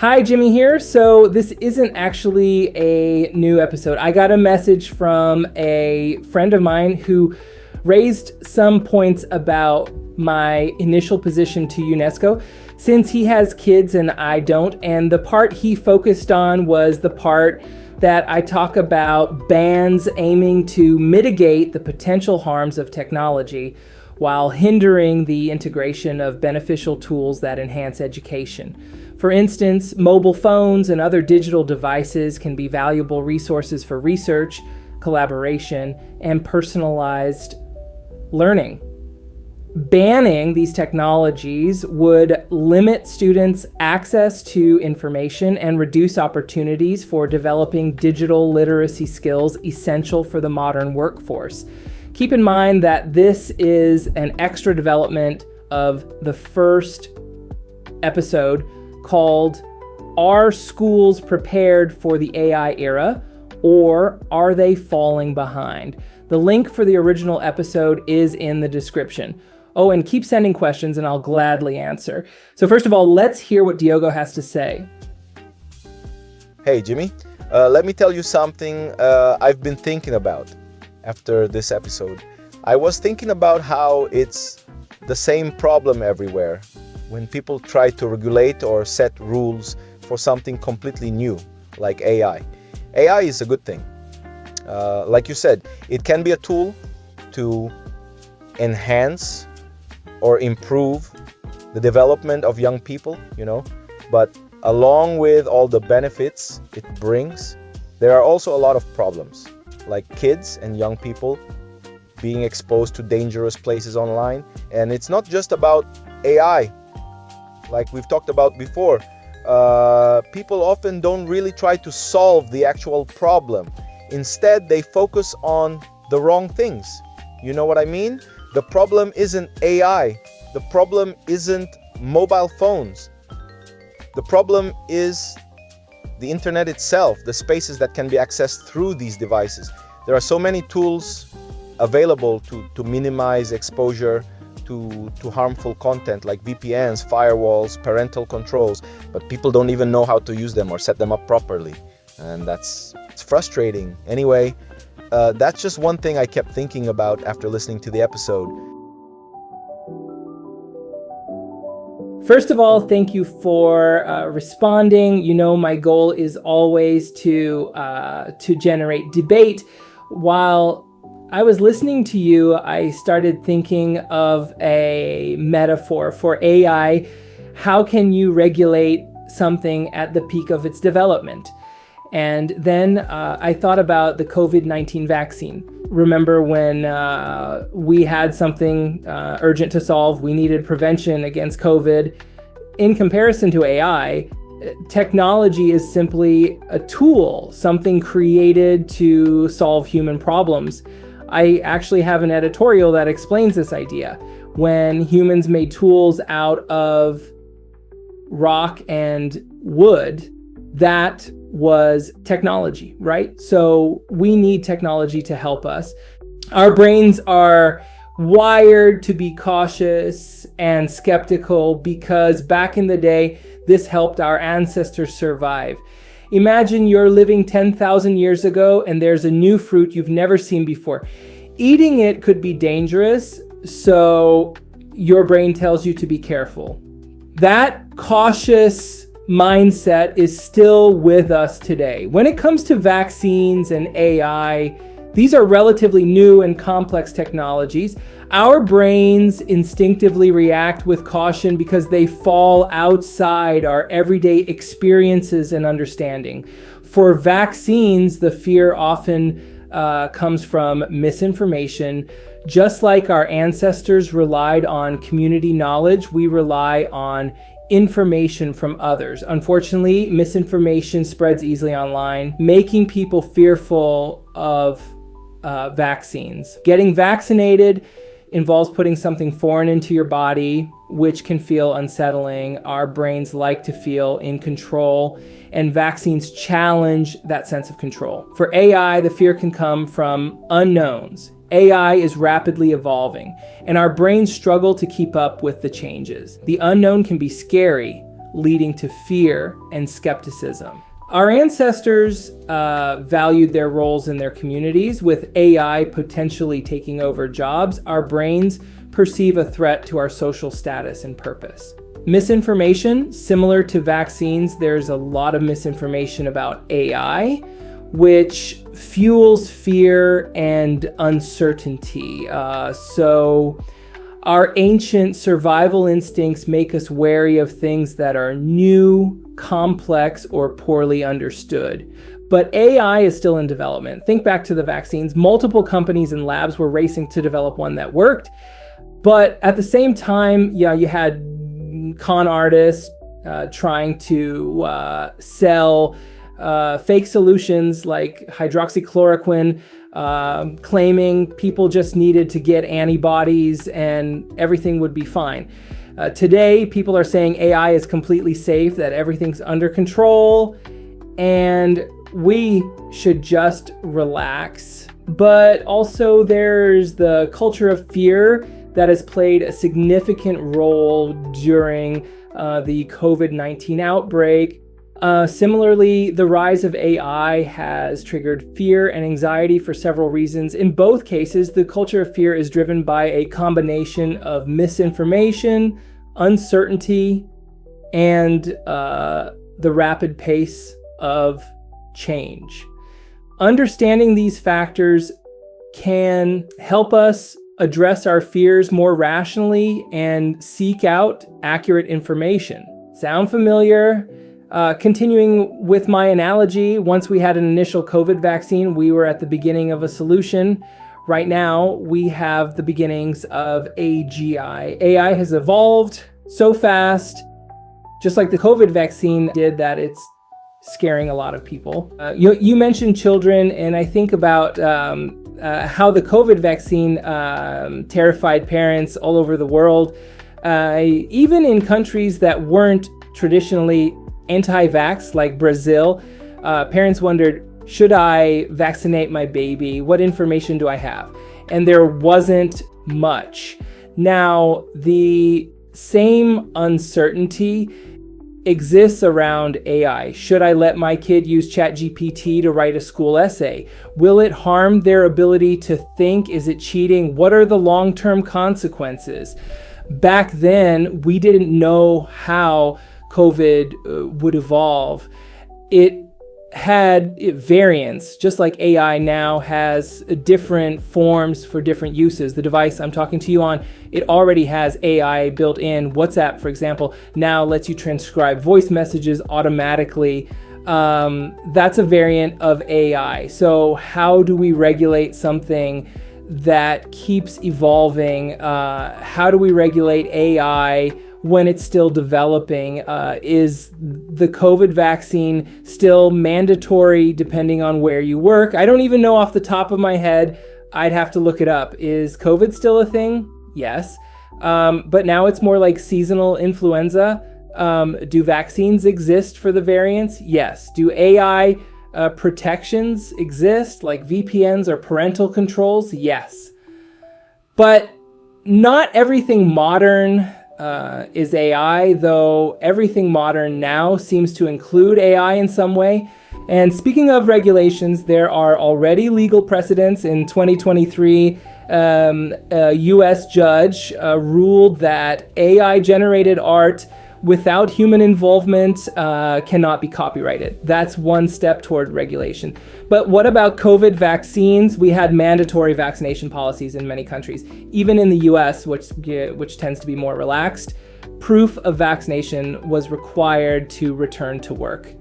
Hi, Jimmy here. So this isn't actually a new episode. I got a message from a friend of mine who raised some points about my initial position to UNESCO, since he has kids and I don't. And the part he focused on was the part that I talk about bans aiming to mitigate the potential harms of technology while hindering the integration of beneficial tools that enhance education. For instance, mobile phones and other digital devices can be valuable resources for research, collaboration, and personalized learning. Banning these technologies would limit students' access to information and reduce opportunities for developing digital literacy skills essential for the modern workforce. Keep in mind that this is an extra development of the first episode called "Are Schools Prepared for the AI Era, or Are They Falling Behind?" The link for the original episode is in the description. Oh, and keep sending questions and I'll gladly answer. So first of all, let's hear what Diogo has to say. Hey, Jimmy. Let me tell you something I've been thinking about after this episode. I was thinking about how it's the same problem everywhere when people try to regulate or set rules for something completely new, like AI. AI is a good thing. Like you said, it can be a tool to enhance or improve the development of young people, but along with all the benefits it brings, there are also a lot of problems, like kids and young people being exposed to dangerous places online. And it's not just about AI. Like we've talked about before, people often don't really try to solve the actual problem. Instead, they focus on the wrong things. You know what I mean? The problem isn't AI. The problem isn't mobile phones. The problem is the internet itself, the spaces that can be accessed through these devices. There are so many tools available to minimize exposure to harmful content, like VPNs, firewalls, parental controls, but people don't even know how to use them or set them up properly. And it's frustrating. Anyway, that's just one thing I kept thinking about after listening to the episode. First of all, thank you for responding. My goal is always to generate debate. While I was listening to you, I started thinking of a metaphor for AI. How can you regulate something at the peak of its development? And then I thought about the COVID-19 vaccine. Remember when we had something urgent to solve, we needed prevention against COVID. In comparison to AI, technology is simply a tool, something created to solve human problems. I actually have an editorial that explains this idea. When humans made tools out of rock and wood, that was technology, right? So we need technology to help us. Our brains are wired to be cautious and skeptical because back in the day, this helped our ancestors survive. Imagine you're living 10,000 years ago and there's a new fruit you've never seen before. Eating it could be dangerous, so your brain tells you to be careful. That cautious mindset is still with us today. When it comes to vaccines and AI, these are relatively new and complex technologies. Our brains instinctively react with caution because they fall outside our everyday experiences and understanding. For vaccines, the fear often comes from misinformation. Just like our ancestors relied on community knowledge, we rely on information from others. Unfortunately, misinformation spreads easily online, making people fearful of vaccines. Getting vaccinated involves putting something foreign into your body, which can feel unsettling. Our brains like to feel in control, and vaccines challenge that sense of control. For AI, the fear can come from unknowns. AI is rapidly evolving, and our brains struggle to keep up with the changes. The unknown can be scary. leading to fear and skepticism. Our ancestors valued their roles in their communities. With AI potentially taking over jobs, our brains perceive a threat to our social status and purpose. Misinformation, similar to vaccines, there's a lot of misinformation about AI, which fuels fear and uncertainty. So our ancient survival instincts make us wary of things that are new, complex, or poorly understood. But AI is still in development. Think back to the vaccines. Multiple companies and labs were racing to develop one that worked. But at the same time, you had con artists trying to sell fake solutions like hydroxychloroquine, claiming people just needed to get antibodies and everything would be fine. Today, people are saying AI is completely safe, that everything's under control, and we should just relax. But also there's the culture of fear that has played a significant role during the COVID-19 outbreak. Similarly, the rise of AI has triggered fear and anxiety for several reasons. In both cases, the culture of fear is driven by a combination of misinformation, uncertainty, and the rapid pace of change. Understanding these factors can help us address our fears more rationally and seek out accurate information. Sound familiar? Continuing with my analogy, once we had an initial COVID vaccine, we were at the beginning of a solution. Right now, we have the beginnings of AGI. AI has evolved so fast, just like the COVID vaccine did, that it's scaring a lot of people. You mentioned children, and I think about how the COVID vaccine terrified parents all over the world. Even in countries that weren't traditionally anti-vax, like Brazil, parents wondered, should I vaccinate my baby? What information do I have? And there wasn't much. Now, the same uncertainty exists around AI. Should I let my kid use ChatGPT to write a school essay? Will it harm their ability to think? Is it cheating? What are the long-term consequences? Back then, we didn't know how COVID would evolve. It had variants, just like AI now has different forms for different uses. The device I'm talking to you on, it already has AI built in. WhatsApp, for example, now lets you transcribe voice messages automatically. That's a variant of AI. So how do we regulate something that keeps evolving? How do we regulate AI when it's still developing? Is the COVID vaccine still mandatory depending on where you work? I don't even know off the top of my head. I'd have to look it up. Is COVID still a thing? Yes. But now it's more like seasonal influenza. Do vaccines exist for the variants? Yes. Do AI protections exist, like VPNs or parental controls? Yes. But not everything modern is AI, though everything modern now seems to include AI in some way. And speaking of regulations, there are already legal precedents. In 2023, a US judge ruled that AI-generated art without human involvement cannot be copyrighted. That's one step toward regulation. But what about COVID vaccines? We had mandatory vaccination policies in many countries. Even in the US, which tends to be more relaxed, proof of vaccination was required to return to work.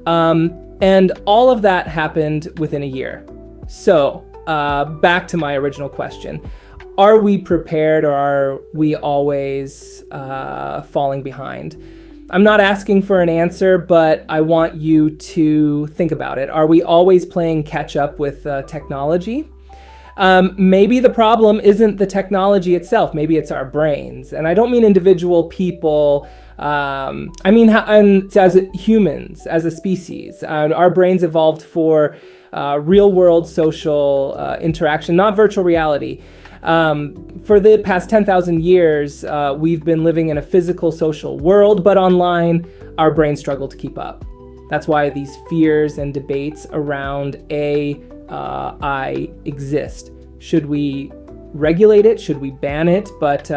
And all of that happened within a year. So back to my original question. Are we prepared, or are we always falling behind? I'm not asking for an answer, but I want you to think about it. Are we always playing catch up with technology? Maybe the problem isn't the technology itself. Maybe it's our brains. And I don't mean individual people. I mean as humans, as a species. Our brains evolved for real-world social interaction, not virtual reality. For the past 10,000 years, we've been living in a physical social world, but online, our brains struggle to keep up. That's why these fears and debates around AI exist. Should we regulate it? Should we ban it? But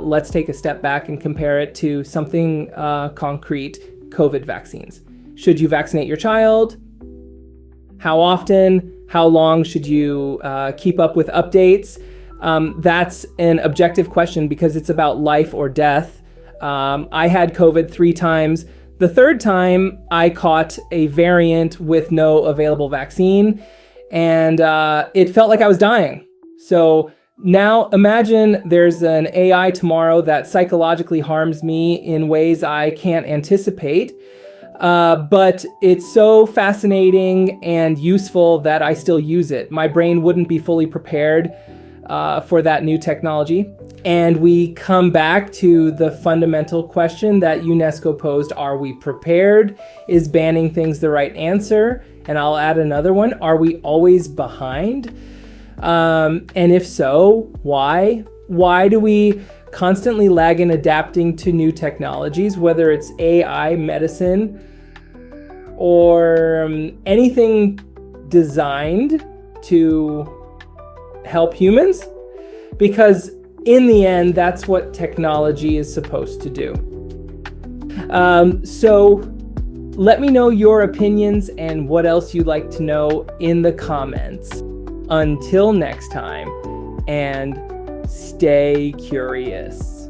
let's take a step back and compare it to something concrete, COVID vaccines. Should you vaccinate your child? How often? How long should you keep up with updates? That's an objective question because it's about life or death. I had COVID 3 times. The third time, I caught a variant with no available vaccine, and it felt like I was dying. So now imagine there's an AI tomorrow that psychologically harms me in ways I can't anticipate. But it's so fascinating and useful that I still use it. My brain wouldn't be fully prepared for that new technology. And we come back to the fundamental question that UNESCO posed, are we prepared? Is banning things the right answer? And I'll add another one, are we always behind? And if so, why? Why do we constantly lag in adapting to new technologies, whether it's AI, medicine, or anything designed to help humans? Because in the end, that's what technology is supposed to do. So let me know your opinions and what else you'd like to know in the comments. Until next time, and stay curious.